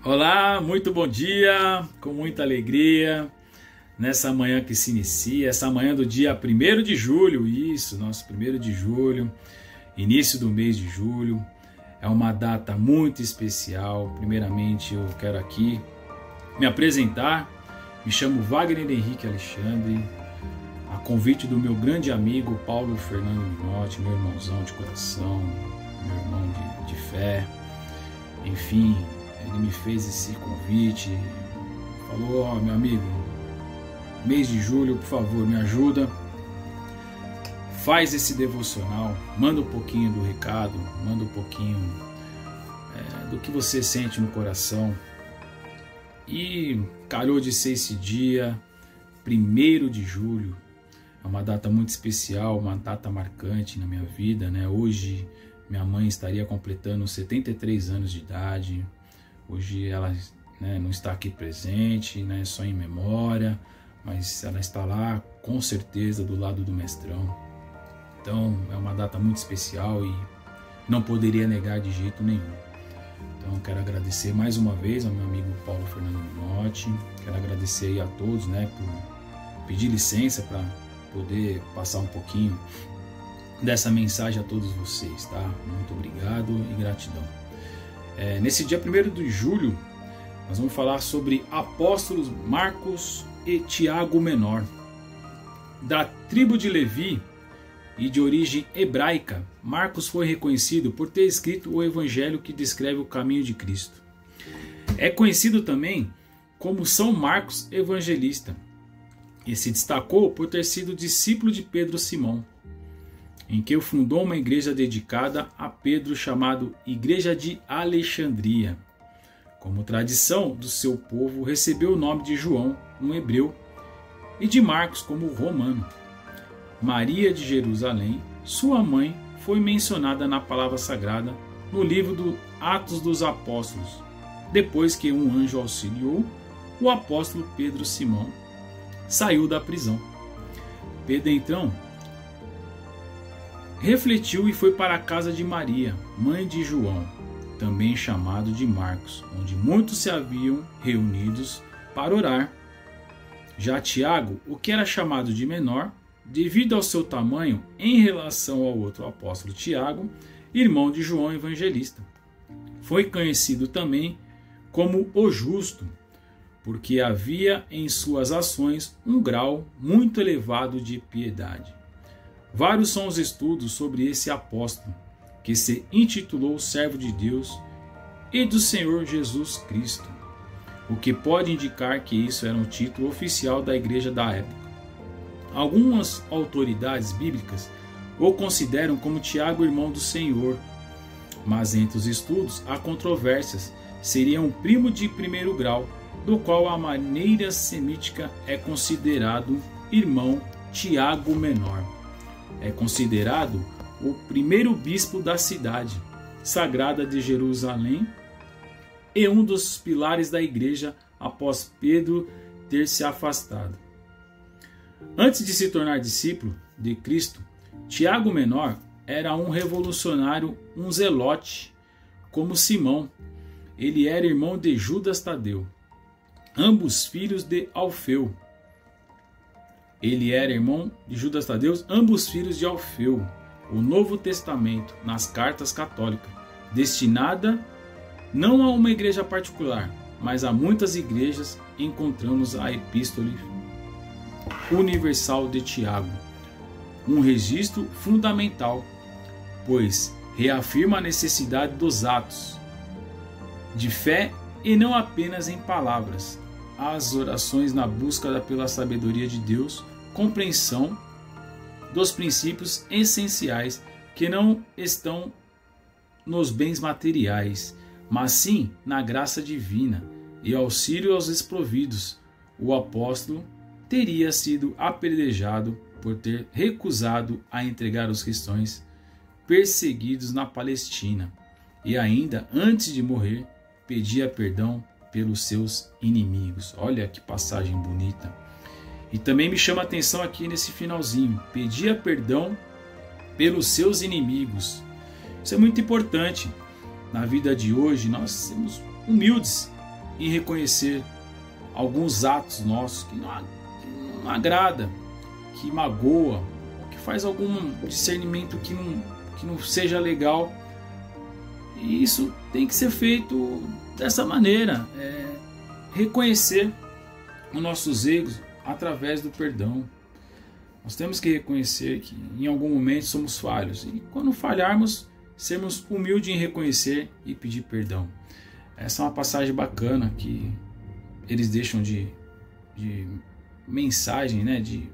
Olá, muito bom dia, com muita alegria, nessa manhã que se inicia, essa manhã do dia 1º de julho, isso, nosso 1º de julho, início do mês de julho, é uma data muito especial. Primeiramente eu quero aqui me apresentar, me chamo Wagner Henrique Alexandre, a convite do meu grande amigo Paulo Fernando Minotti, meu irmãozão de coração, meu irmão de fé, enfim. Ele me fez esse convite, falou: meu amigo, mês de julho, por favor, me ajuda, faz esse devocional, manda um pouquinho do recado, manda um pouquinho do que você sente no coração. E calhou de ser esse dia, 1º de julho, é uma data muito especial, uma data marcante na minha vida, né? Hoje minha mãe estaria completando 73 anos de idade. Hoje ela, não está aqui presente, só em memória, mas ela está lá com certeza do lado do mestrão. Então é uma data muito especial e não poderia negar de jeito nenhum. Então quero agradecer mais uma vez ao meu amigo Paulo Fernando Minotti, quero agradecer aí a todos, por pedir licença para poder passar um pouquinho dessa mensagem a todos vocês, tá? Muito obrigado e gratidão. Nesse dia 1º de julho, nós vamos falar sobre apóstolos Marcos e Tiago Menor. Da tribo de Levi e de origem hebraica, Marcos foi reconhecido por ter escrito o evangelho que descreve o caminho de Cristo. É conhecido também como São Marcos Evangelista e se destacou por ter sido discípulo de Pedro Simão, em que fundou uma igreja dedicada a Pedro, chamado Igreja de Alexandria. Como tradição do seu povo, recebeu o nome de João, um hebreu, e de Marcos como romano. Maria de Jerusalém, sua mãe, foi mencionada na palavra sagrada no livro do Atos dos Apóstolos, depois que um anjo auxiliou o apóstolo Pedro Simão, saiu da prisão. Pedro então refletiu e foi para a casa de Maria, mãe de João, também chamado de Marcos, onde muitos se haviam reunidos para orar. Já Tiago, o que era chamado de menor, devido ao seu tamanho em relação ao outro apóstolo Tiago, irmão de João Evangelista, foi conhecido também como o Justo, porque havia em suas ações um grau muito elevado de piedade. Vários são os estudos sobre esse apóstolo, que se intitulou servo de Deus e do Senhor Jesus Cristo, o que pode indicar que isso era um título oficial da igreja da época. Algumas autoridades bíblicas o consideram como Tiago, irmão do Senhor, mas entre os estudos há controvérsias. Seria um primo de 1º grau, do qual a maneira semítica é considerado irmão Tiago Menor. É considerado o primeiro bispo da cidade sagrada de Jerusalém e um dos pilares da igreja após Pedro ter se afastado. Antes de se tornar discípulo de Cristo, Tiago Menor era um revolucionário, um zelote, como Simão. Ele era irmão de Judas Tadeu, ambos filhos de Alfeu. Ele era irmão de Judas Tadeu, ambos filhos de Alfeu. O Novo Testamento, nas cartas católicas, destinada não a uma igreja particular, mas a muitas igrejas, encontramos a Epístola Universal de Tiago, um registro fundamental, pois reafirma a necessidade dos atos de fé e não apenas em palavras. As orações na busca pela sabedoria de Deus, compreensão dos princípios essenciais que não estão nos bens materiais, mas sim na graça divina e auxílio aos desprovidos. O apóstolo teria sido apedrejado por ter recusado a entregar os cristãos perseguidos na Palestina e ainda, antes de morrer, pedia perdão pelos seus inimigos. Olha que passagem bonita. E também me chama a atenção aqui nesse finalzinho, pedia perdão pelos seus inimigos. Isso é muito importante. Na vida de hoje nós somos humildes, em reconhecer alguns atos nossos que não agrada, que magoa, que faz algum discernimento que não seja legal. E isso tem que ser feito dessa maneira, reconhecer os nossos erros através do perdão. Nós temos que reconhecer que em algum momento somos falhos, e quando falharmos, sermos humildes em reconhecer e pedir perdão. Essa é uma passagem bacana que eles deixam de mensagem, né, de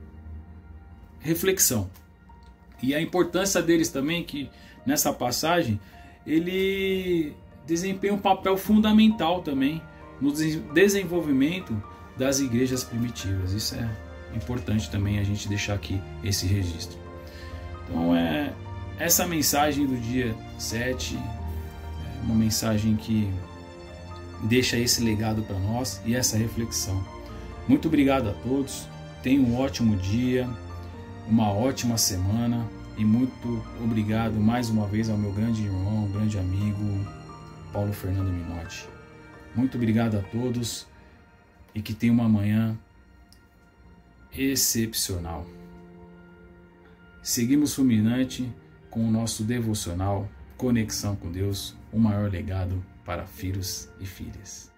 reflexão. E a importância deles também, que nessa passagem ele desempenha um papel fundamental também no desenvolvimento das igrejas primitivas. Isso é importante também a gente deixar aqui esse registro. Então essa mensagem do dia 7 é uma mensagem que deixa esse legado para nós e essa reflexão. Muito obrigado a todos, tenham um ótimo dia, uma ótima semana, e muito obrigado mais uma vez ao meu grande irmão, grande amigo Paulo Fernando Minotti. Muito obrigado a todos e que tenham uma manhã excepcional. Seguimos fulminante com o nosso devocional Conexão com Deus, o maior legado para filhos e filhas.